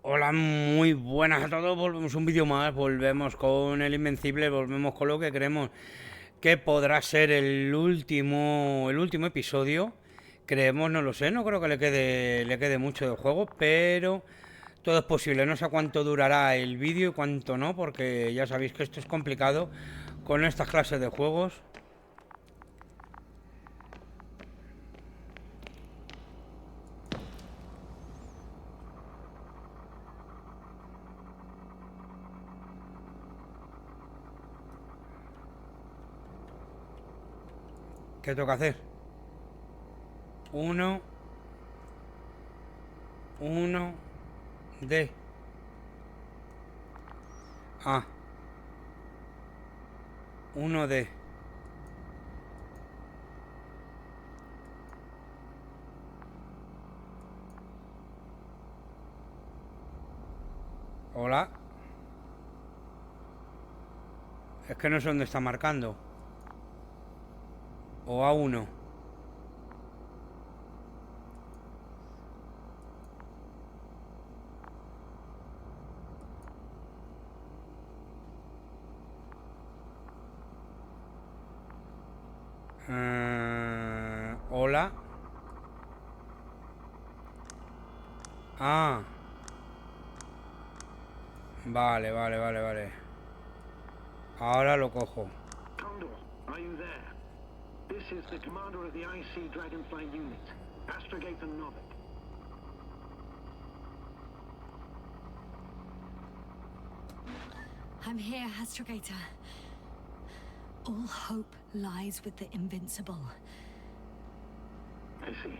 Hola, muy buenas a todos. Volvemos un vídeo más. Volvemos con el Invencible. Volvemos con lo que creemos que podrá ser el último episodio. Creemos, no lo sé. No creo que le quede mucho de juego, pero todo es posible. No sé cuánto durará el vídeo y cuánto no, porque ya sabéis que esto es complicado con estas clases de juegos. ¿Qué tengo que hacer? Uno, uno, D. Ah, uno D. Hola. Es que no sé dónde está marcando. O A1. Hola. Ah, vale, vale, vale, vale. Ahora lo cojo. Condor, are you there? This is the commander of the IC Dragonfly unit, Astrogator Novik. I'm here, Astrogator. All hope lies with the Invincible. I see.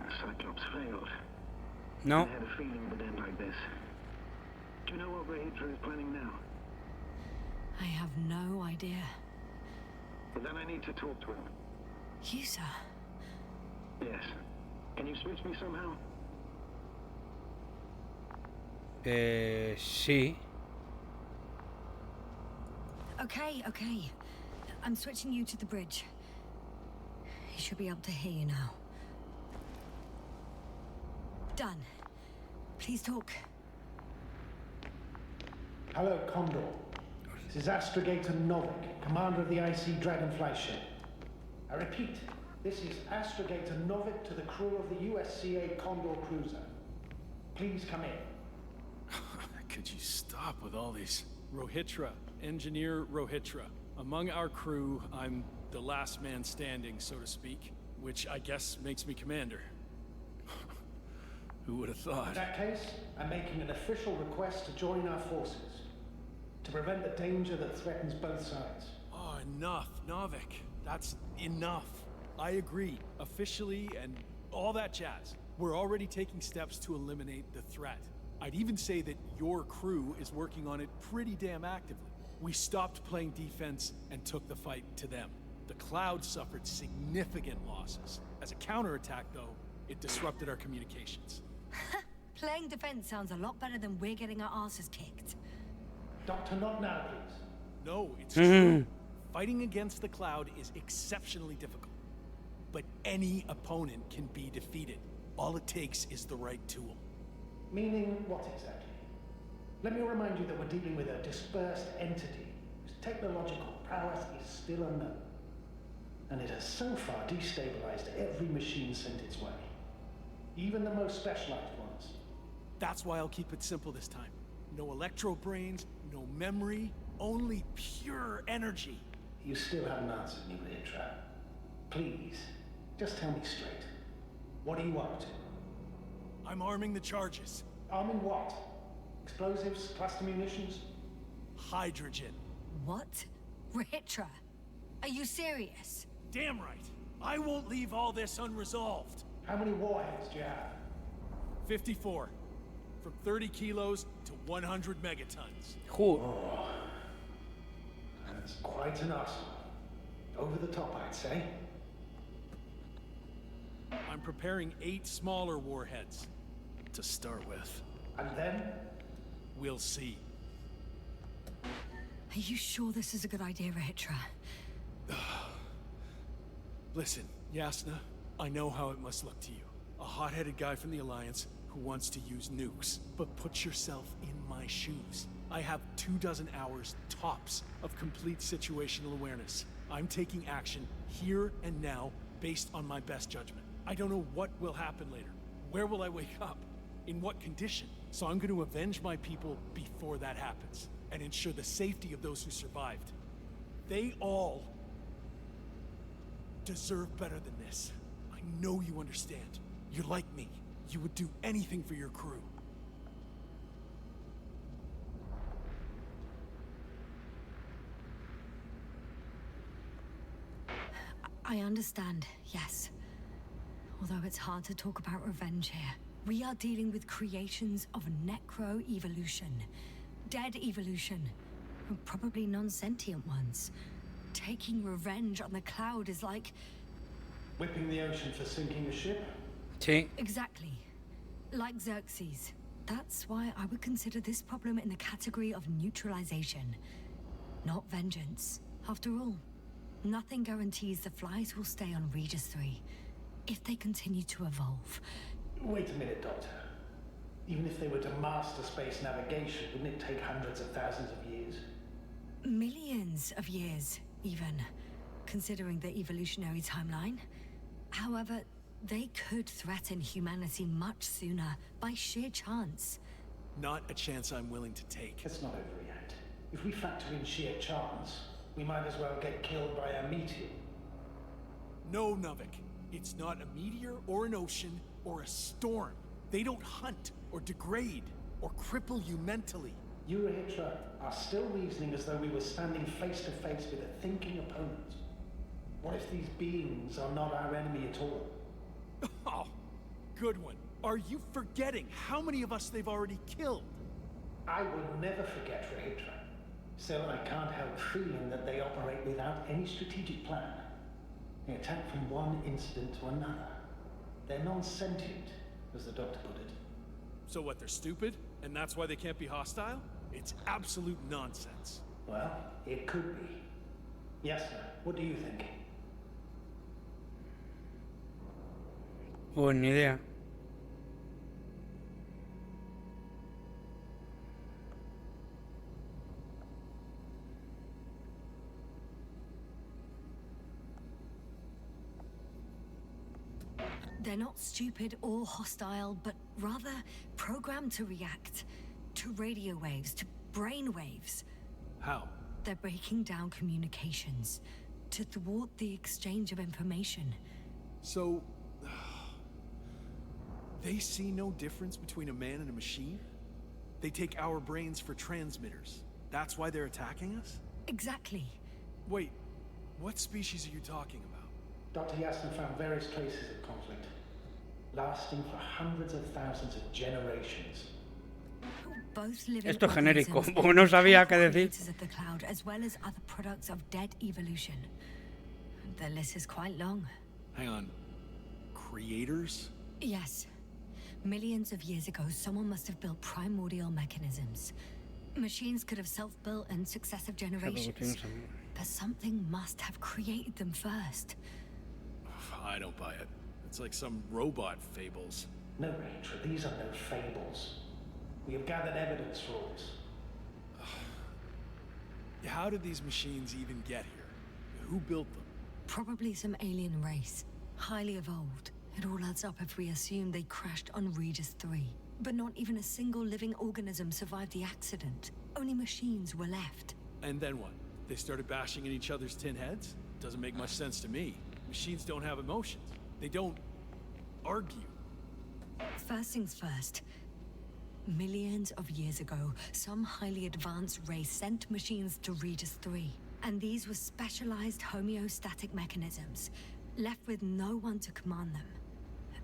The Cyclops failed. No. I had a feeling it would end like this. Do you know what Rahitra is planning now? I have no idea. Well, then I need to talk to him. You, sir? Yes. Can you switch me somehow? Sí. Okay. I'm switching you to the bridge. He should be able to hear you now. Done. Please talk. Hello, Condor. This is Astrogator Novik, commander of the IC Dragonfly ship. I repeat, this is Astrogator Novik to the crew of the USCA Condor cruiser. Please come in. Could you stop with all these? Rohitra, Engineer Rohitra. Among our crew, I'm the last man standing, so to speak, which I guess makes me commander. Who would have thought? In that case, I'm making an official request to join our forces to prevent the danger that threatens both sides. Oh, enough, Novik. That's enough. I agree, officially and all that jazz. We're already taking steps to eliminate the threat. I'd even say that your crew is working on it pretty damn actively. We stopped playing defense and took the fight to them. The Cloud suffered significant losses. As a counterattack, though, it disrupted our communications. Playing defense sounds a lot better than we're getting our asses kicked. Doctor, not now, please. No, it's true. Fighting against the Cloud is exceptionally difficult. But any opponent can be defeated. All it takes is the right tool. Meaning what exactly? Let me remind you that we're dealing with a dispersed entity whose technological prowess is still unknown. And it has so far destabilized every machine sent its way. Even the most specialized ones. That's why I'll keep it simple this time. No electro brains, no memory, only pure energy. You still haven't answered me, Rahitra. Please, just tell me straight. What are you up to? I'm arming the charges. Arming what? Explosives, cluster munitions? Hydrogen. What? Rahitra? Are you serious? Damn right. I won't leave all this unresolved. How many warheads do you have? 54. From 30 kilos to 100 megatons. Oh, that's quite an arsenal. Over the top, I'd say. I'm preparing 8 smaller warheads to start with. And then? We'll see. Are you sure this is a good idea, Rahitra? Listen, Yasna, I know how it must look to you. A hot-headed guy from the Alliance who wants to use nukes, but put yourself in my shoes. I have 24 hours tops of complete situational awareness. I'm taking action here and now based on my best judgment. I don't know what will happen later. Where will I wake up? In what condition? So I'm going to avenge my people before that happens and ensure the safety of those who survived. They all deserve better than this. I know you understand. You're like me. You would do anything for your crew. I understand, yes. Although it's hard to talk about revenge here. We are dealing with creations of necro-evolution. Dead evolution. Probably non-sentient ones. Taking revenge on the cloud is like... Whipping the ocean for sinking a ship? Sí. Exactly. Like Xerxes. That's why I would consider this problem in the category of neutralization. Not vengeance. After all, nothing guarantees the flies will stay on Regis 3 if they continue to evolve. Wait a minute, Doctor. Even if they were to master space navigation, wouldn't it take hundreds of thousands of years? Millions of years, even, considering the evolutionary timeline. However, they could threaten humanity much sooner by sheer chance. Not a chance I'm willing to take. Let's not overreact. If we factor in sheer chance, we might as well get killed by a meteor. No, Novik. It's not a meteor or an ocean or a storm. They don't hunt or degrade or cripple you mentally. You and Hitra are still reasoning as though we were standing face to face with a thinking opponent. What if these beings are not our enemy at all? Oh, good one. Are you forgetting how many of us they've already killed? I would never forget Hitra. Still, I can't help feeling that they operate without any strategic plan. They attack from one incident to another. They're non-sentient, as the doctor put it. So what, they're stupid? And that's why they can't be hostile? It's absolute nonsense. Well, it could be. Yes, sir. What do you think? Pues ni idea. They're not stupid or hostile, but rather programmed to react to radio waves, to brain waves. How? They're breaking down communications to thwart the exchange of information. So... they see no difference between a man and a machine? They take our brains for transmitters. That's why they're attacking us? Exactly. Wait, what species are you talking about? Dr. Yasna found various traces of conflict, lasting for hundreds of thousands of generations. Both living Esto es genérico, organisms porque no sabía qué and decir. creators of the cloud, as well as other products of dead evolution. The list is quite long. Hang on. Creators? Yes. Millions of years ago, someone must have built primordial mechanisms. Machines could have self-built in successive generations. But something must have created them first. I don't buy it. It's like some robot fables. No, Rachel, these are no fables. We have gathered evidence for all this. How did these machines even get here? Who built them? Probably some alien race. Highly evolved. It all adds up if we assume they crashed on Regis 3. But not even a single living organism survived the accident. Only machines were left. And then what? They started bashing in each other's tin heads? Doesn't make much sense to me. Machines don't have emotions. They don't argue. First things first. Millions of years ago, some highly advanced race sent machines to Regis 3. And these were specialized homeostatic mechanisms, left with no one to command them.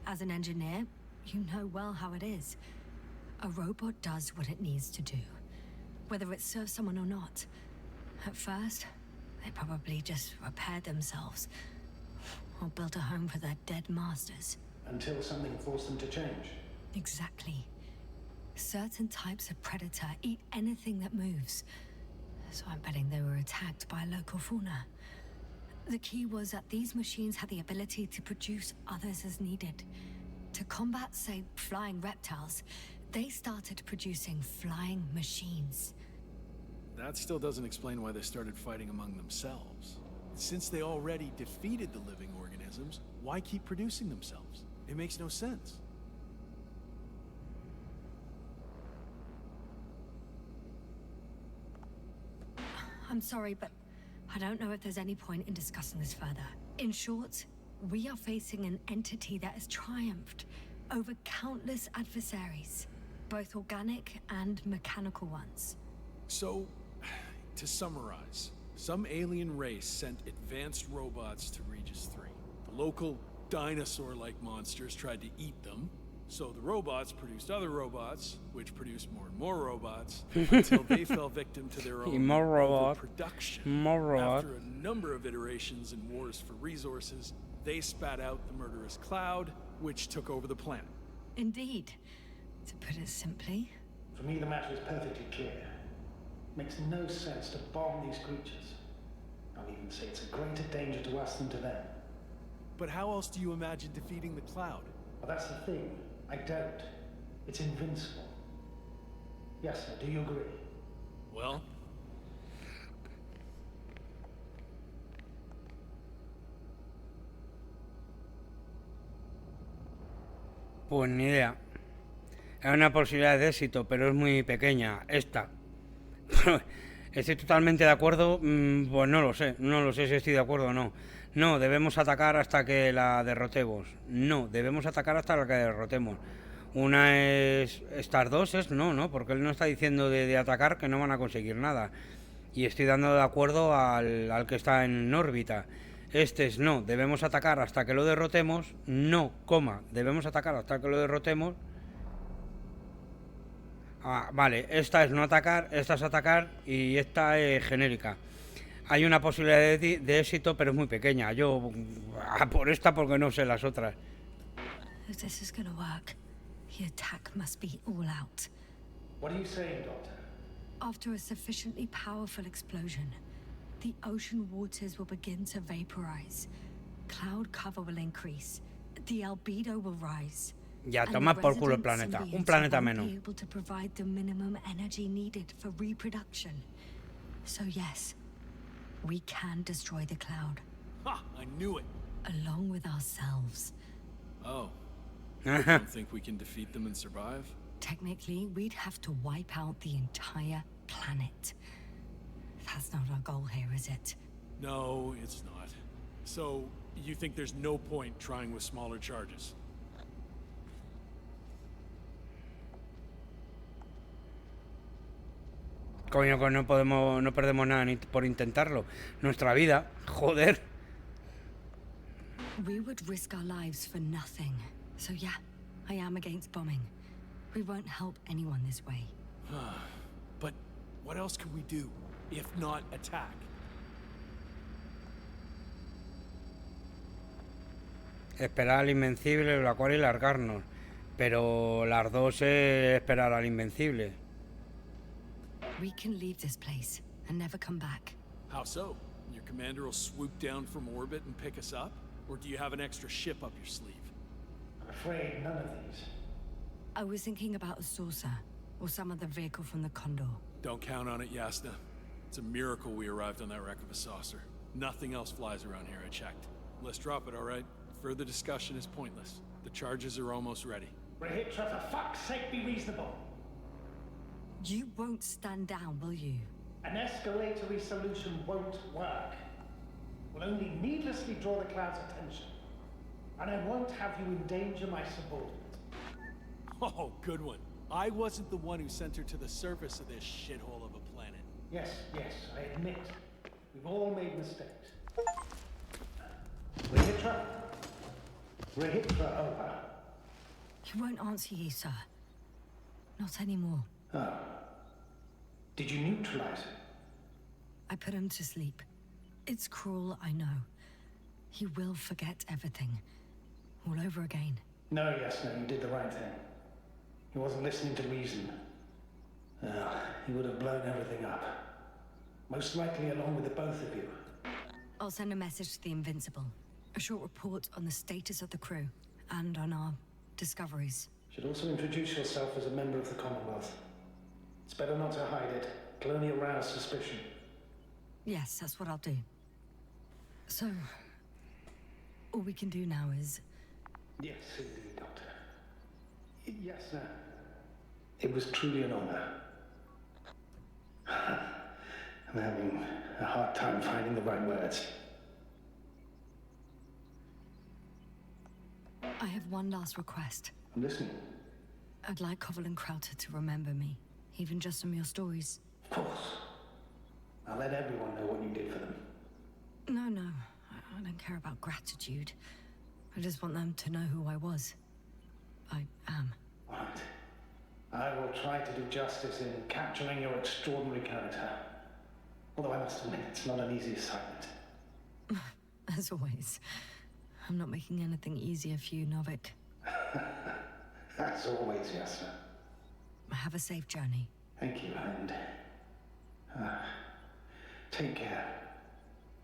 As an engineer, you know well how it is. A robot does what it needs to do, whether it serves someone or not. At first, they probably just repaired themselves, or built a home for their dead masters. Until something forced them to change. Exactly. Certain types of predator eat anything that moves. So I'm betting they were attacked by local fauna. The key was that these machines had the ability to produce others as needed. To combat, say, flying reptiles, they started producing flying machines. That still doesn't explain why they started fighting among themselves. Since they already defeated the living organisms, why keep producing themselves? It makes no sense. I'm sorry, but I don't know if there's any point in discussing this further. In short, we are facing an entity that has triumphed over countless adversaries, both organic and mechanical ones. So, to summarize, some alien race sent advanced robots to Regis 3. The local dinosaur-like monsters tried to eat them, so the robots produced other robots, which produced more and more robots, until they fell victim to their own overproduction. After a number of iterations and wars for resources, they spat out the murderous cloud, which took over the planet. Indeed. To put it simply. For me, the matter is perfectly clear. Makes no sense to bomb these creatures. I'll even say it's a greater danger to us than to them. But how else do you imagine defeating the cloud? Well, that's the thing. I don't. It's invincible. Yes, sir, do you agree? Well, Pues ni idea. Es una posibilidad de éxito, pero es muy pequeña. Esta. Estoy totalmente de acuerdo. Pues no lo sé. No lo sé si estoy de acuerdo o no. No, debemos atacar hasta que la derrotemos. No, debemos atacar hasta la que derrotemos. Una es... Estas dos es no, porque él no está diciendo de atacar que no van a conseguir nada. Y estoy dando de acuerdo al que está en órbita. Este es no, debemos atacar hasta que lo derrotemos. No, coma, debemos atacar hasta que lo derrotemos. Vale, esta es no atacar, esta es atacar y esta es genérica. Hay una posibilidad de éxito, pero es muy pequeña. Yo por esta porque no sé las otras. If this is gonna work, the attack must be all out. What are you saying, Doctor? After a sufficiently powerful explosion, the ocean waters will begin to vaporize. Cloud cover will increase. The albedo will rise. Ya, toma por culo el planeta. Un planeta menos. Be able to provide the minimum energy needed for reproduction. So yes, we can destroy the cloud. ha! I knew it! Along with ourselves. Oh. You don't think we can defeat them and survive? Technically, we'd have to wipe out the entire planet. That's not our goal here, is it? No, it's not. So, you think there's no point trying with smaller charges? Coño, que no perdemos nada ni por intentarlo. Nuestra vida, joder. We would risk our lives for nothing. So yeah, I am against bombing. We won't help anyone this way. But what else could we do, if not attack? Esperar al Invencible, el Acuario y largarnos. Pero las dos es esperar al Invencible. We can leave this place and never come back. How so? Your commander will swoop down from orbit and pick us up? Or do you have an extra ship up your sleeve? I'm afraid none of these. I was thinking about a saucer, or some other vehicle from the Condor. Don't count on it, Yasna. It's a miracle we arrived on that wreck of a saucer. Nothing else flies around here, I checked. Let's drop it, alright? Further discussion is pointless. The charges are almost ready. Rahitra, for fuck's sake, be reasonable. You won't stand down, will you? An escalatory solution won't work. Will only needlessly draw the cloud's attention. And I won't have you endanger my subordinate. Oh, good one. I wasn't the one who sent her to the surface of this shithole of a planet. Yes, I admit. We've all made mistakes. Rahitra, over. He won't answer you, sir. Not anymore. Oh. Did you neutralize him? I put him to sleep. It's cruel, I know. He will forget everything. All over again. No, you did the right thing. He wasn't listening to reason. He would have blown everything up. Most likely along with the both of you. I'll send a message to the Invincible. A short report on the status of the crew. And on our discoveries. Should also introduce yourself as a member of the Commonwealth. It's better not to hide it. It'll only arouse suspicion. Yes, that's what I'll do. So, all we can do now is... Yes, indeed, Doctor. Yes, sir. It was truly an honor. I'm having a hard time finding the right words. I have one last request. I'm listening. I'd like Koval and Krauter to remember me, even just from your stories. Of course. I'll let everyone know what you did for them. No. I don't care about gratitude. I just want them to know who I was. I am. Right. I will try to do justice in capturing your extraordinary character. Although I must admit, it's not an easy assignment. As always. I'm not making anything easier for you, Novik. As always, yes, sir. Have a safe journey. Thank you, and... take care.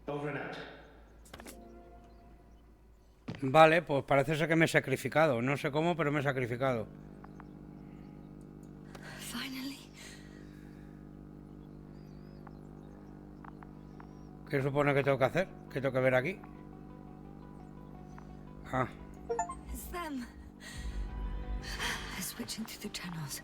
Over and out. Vale, pues parece ser que me he sacrificado. No sé cómo, pero me he sacrificado. Finally. ¿Qué supone que tengo que hacer? ¿Qué tengo que ver aquí? Ah. It's them. They're switching through the channels.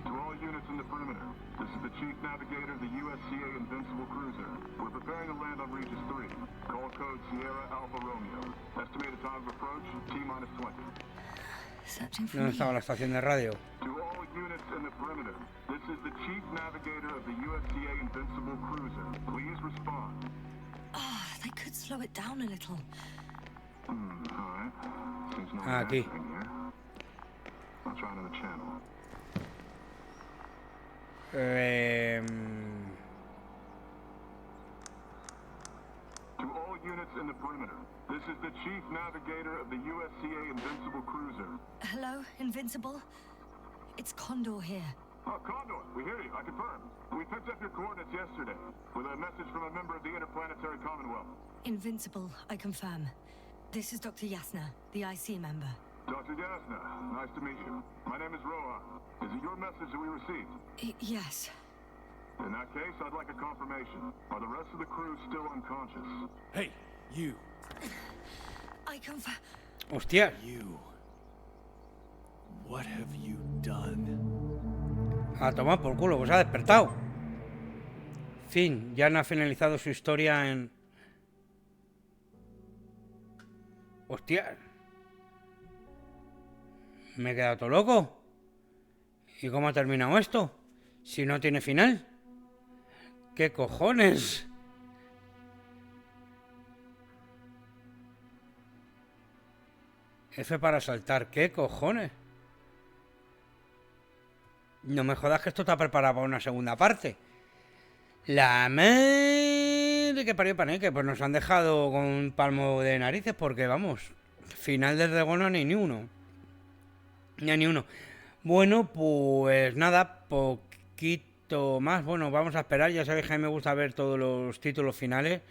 To all units in the perimeter, this is the Chief Navigator of the USCA Invincible Cruiser. We're preparing to land on Regis 3. Call code Sierra Alpha Romeo. Estimated time of approach, T-minus 20. Searching for ¿Dónde me. estaba la estación de radio? To all units in the perimeter, this is the Chief Navigator of the USCA Invincible Cruiser. Please respond. They could slow it down a little. Alright. Seems no Ah, aquí. happening here. I'll try another channel. To all units in the perimeter, this is the Chief Navigator of the USCA Invincible Cruiser. Hello, Invincible? It's Condor here. Oh, Condor, we hear you, I confirm. We picked up your coordinates yesterday with a message from a member of the Interplanetary Commonwealth. Invincible, I confirm. This is Dr. Yasna, the IC member. Dr. Yasna, nice to meet you. My name is Rohan. Is it your message that we received? Yes. In that case, I'd like a confirmation. Are the rest of the crew still unconscious? Hey, you. I confirm. Hostia. You. What have you done? A tomar por culo, pues ha despertado. Fin, Jan ha finalizado su historia en... Hostia. Me he quedado todo loco. ¿Y cómo ha terminado esto? Si no tiene final. ¿Qué cojones? F para saltar. ¿Qué cojones? No me jodas que esto está preparado para una segunda parte. La madre que parió Paneque. Pues nos han dejado con un palmo de narices porque, vamos, final del Dragon ni uno. Ni uno. Bueno, pues nada, poquito más. Bueno, vamos a esperar. Ya sabéis que a mí me gusta ver todos los títulos finales.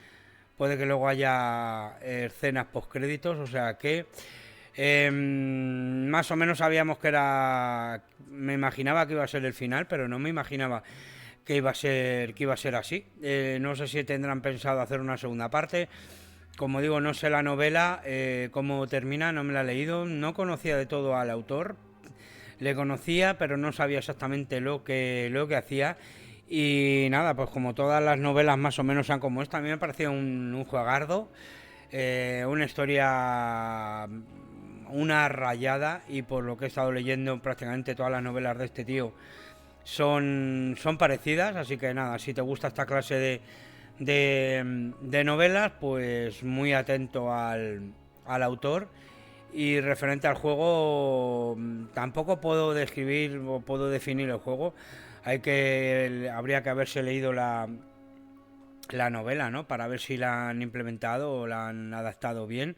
Puede que luego haya escenas postcréditos, o sea que... más o menos sabíamos que era... Me imaginaba que iba a ser el final, pero no me imaginaba que iba a ser así. No sé si tendrán pensado hacer una segunda parte. Como digo, no sé la novela, cómo termina, no me la he leído. No conocía de todo al autor. Le conocía, pero no sabía exactamente lo que hacía. Y nada, pues como todas las novelas más o menos sean como esta, a mí me parecía un juegardo. Una historia... una rayada, y por lo que he estado leyendo prácticamente todas las novelas de este tío son parecidas, así que nada, si te gusta esta clase de novelas, pues muy atento al autor. Y referente al juego, tampoco puedo describir o puedo definir el juego. Habría que haberse leído la novela, ¿no? Para ver si la han implementado o la han adaptado bien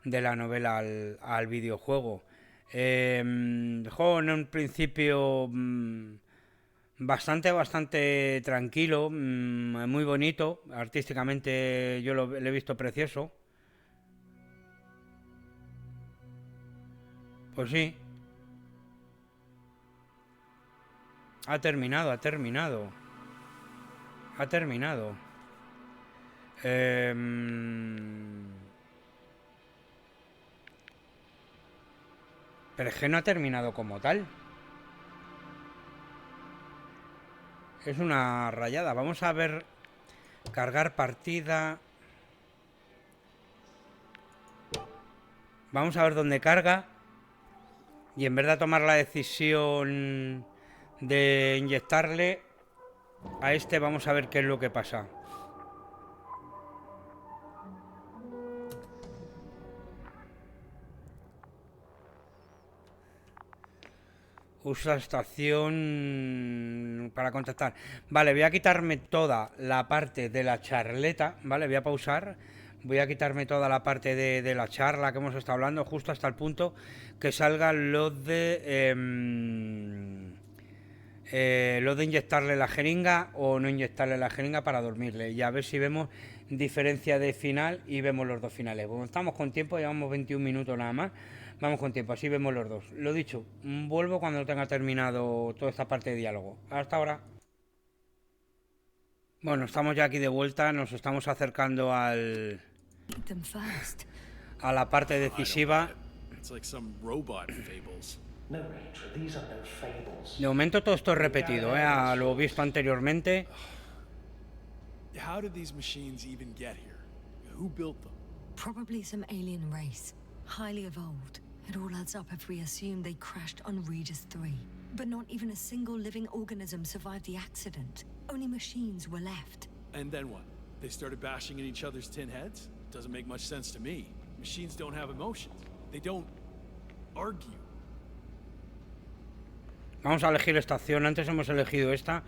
de la novela al videojuego. El juego en un principio bastante tranquilo, muy bonito, artísticamente yo lo he visto precioso. Pues sí. Ha terminado, ha terminado. Ha terminado. Pero es que no ha terminado como tal. Es una rayada. Vamos a ver. Cargar partida. Vamos a ver dónde carga. Y en vez de tomar la decisión de inyectarle a este, vamos a ver qué es lo que pasa. Usa estación para contactar. Vale, voy a quitarme toda la parte de la charleta. Vale, voy a pausar. Voy a quitarme toda la parte de la charla que hemos estado hablando, justo hasta el punto que salga lo de inyectarle la jeringa o no inyectarle la jeringa para dormirle. Y a ver si vemos diferencia de final y vemos los dos finales. Como estamos con tiempo, llevamos 21 minutos nada más. Vamos con tiempo, así vemos los dos. Lo dicho, vuelvo cuando tenga terminado toda esta parte de diálogo. Hasta ahora. Bueno, estamos ya aquí de vuelta, nos estamos acercando Eat them first. a la parte I don't decisiva. buy it. It's like some robot fables. No, Rachel, these are no fables. De momento todo esto es repetido, a lo visto anteriormente. How did these machines even get here? Who built them? Probably some alien race. Highly evolved. It all adds up if we assume they crashed on Regis 3. But not even a single living organism survived the accident. Only machines were left. And then what? They started bashing in each other's tin heads? Doesn't make much sense to me. Machines don't have emotions. They don't argue. Vamos a elegir estación, antes hemos elegido esta.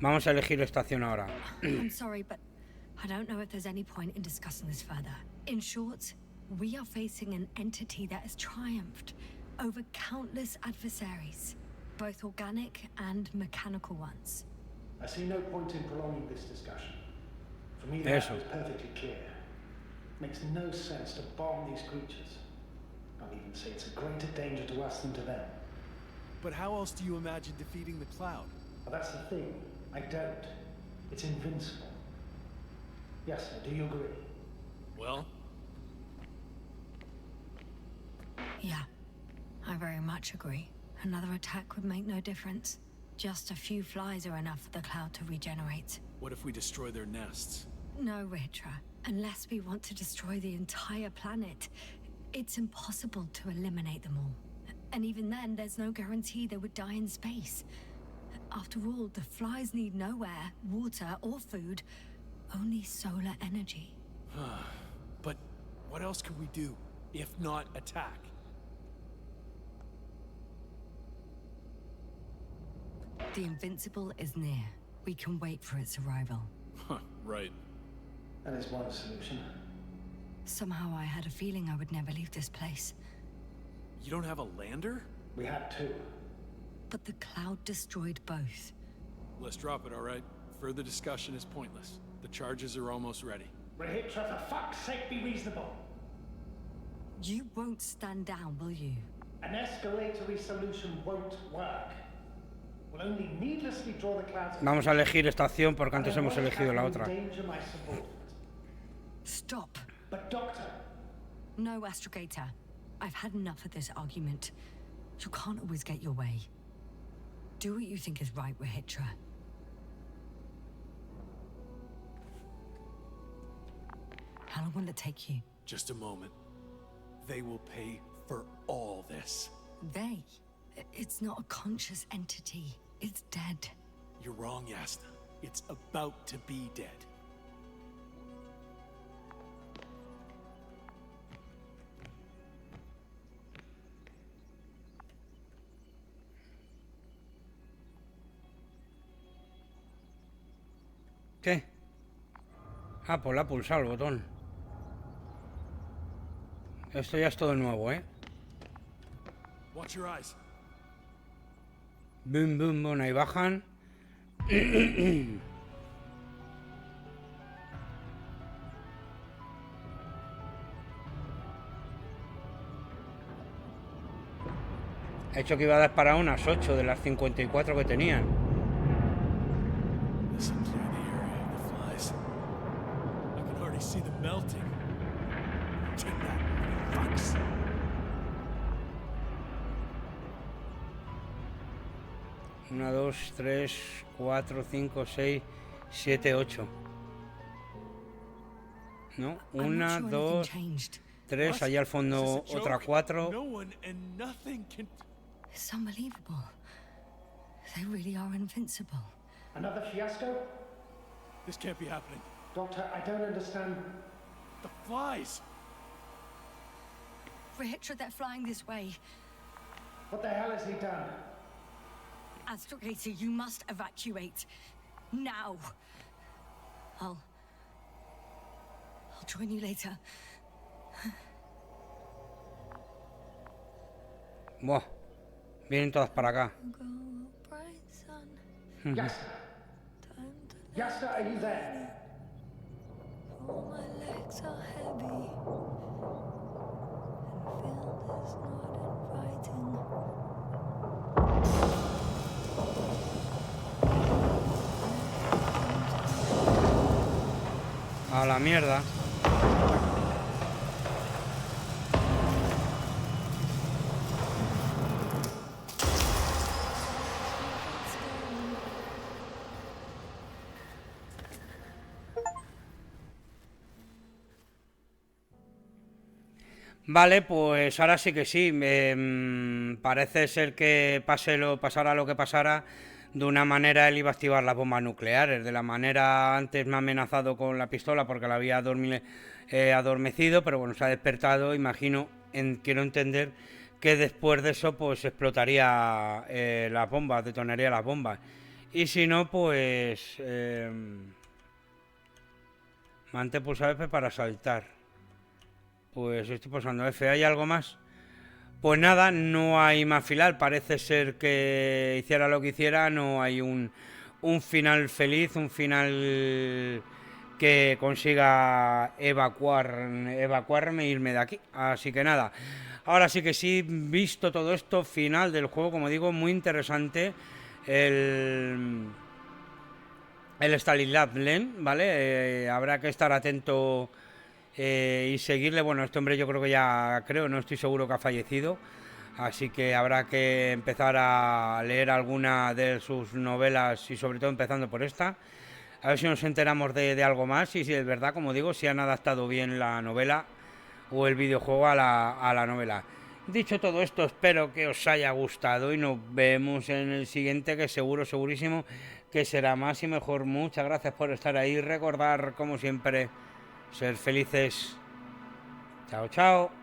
Vamos a elegir estación ahora. I'm sorry, but I don't know if there's any point in discussing this further. In short, we are facing an entity that has triumphed over countless adversaries, both organic and mechanical ones. I see no point in prolonging this discussion. For me, Eso. that is perfectly clear. Makes no sense to bomb these creatures. I'll even say it's a greater danger to us than to them. But how else do you imagine defeating the Cloud? Well, that's the thing. I don't. It's invincible. Yes, sir, do you agree? Well, Yeah, I very much agree. Another attack would make no difference. Just a few flies are enough for the cloud to regenerate. what if we destroy their nests? No, Ritra. Unless we want to destroy the entire planet, it's impossible to eliminate them all. And even then, there's no guarantee they would die in space. After all, the flies need no air, water, or food, only solar energy. But what else could we do, if not attack? The Invincible is near. We can wait for its arrival. Huh, right. That is one solution. Somehow I had a feeling I would never leave this place. You don't have a lander? We had two. But the cloud destroyed both. Let's drop it, all right? Further discussion is pointless. The charges are almost ready. Rahitra, for fuck's sake, be reasonable. You won't stand down, will you? An escalatory solution won't work. Will only needlessly draw the clouds. Vamos a elegir estación porque antes And hemos avoid elegido la having otra. endanger my subordinate. Stop. But Doctor, No, Astrogator. I've had enough of this argument. You can't always get your way. Do what you think is right, Rahitra. How long will it take you? Just a moment. They will pay for all this. They? It's not a conscious entity. It's dead. You're wrong, Yasna. It's about to be dead. ¿Qué? Ah, pues la ha pulsado el botón. Esto ya es todo nuevo, ¿eh? Watch your eyes. Boom, boom, boom, ahí bajan. He hecho que iba a disparar unas 8 de las 54 que tenían. This will clear the area of the flies. I can already see them melting. Take that, fucks. Una, 2, 3, 4, 5, 6, 7, 8. No, I'm not una, sure anything 2, changed. 3, What? allá al Is fondo this a otra joke? 4. No one and nothing can. It's unbelievable. They really are invincible. Another fiasco? This can't be happening. Doctor, I don't understand. The flies. Rehitra, they're flying this way. What the hell has he done? Astrogator, you must evacuate. Now. I'll join you later. Buah, vienen todas para acá. Go, bright sun, Yasta. time to let Yasta, are you there? go. My legs are heavy. And feel is not inviting. A la mierda. Vale, pues ahora sí que sí. Parece ser que pasara lo que pasara, de una manera él iba a activar las bombas nucleares. De la manera antes me ha amenazado con la pistola porque la había adormecido, pero bueno, se ha despertado. Imagino, quiero entender que después de eso pues explotaría las bombas, detonaría las bombas. Y si no, pues mantén pulsado F para saltar. Pues estoy pulsando F. ¿Hay algo más? Pues nada, no hay más final. Parece ser que hiciera lo que hiciera, no hay un final feliz, un final que consiga evacuarme e irme de aquí. Así que nada, ahora sí que sí, visto todo esto, final del juego, como digo, muy interesante. El Stalingrad Lane, ¿vale? Habrá que estar atento y seguirle. Bueno, este hombre yo creo que no estoy seguro que ha fallecido, así que habrá que empezar a leer alguna de sus novelas y sobre todo empezando por esta, a ver si nos enteramos de algo más y si es verdad, como digo, si han adaptado bien la novela o el videojuego a la novela. Dicho todo esto, espero que os haya gustado y nos vemos en el siguiente, que segurísimo que será más y mejor. Muchas gracias por estar ahí. Recordar, como siempre, ser felices. Chao, chao.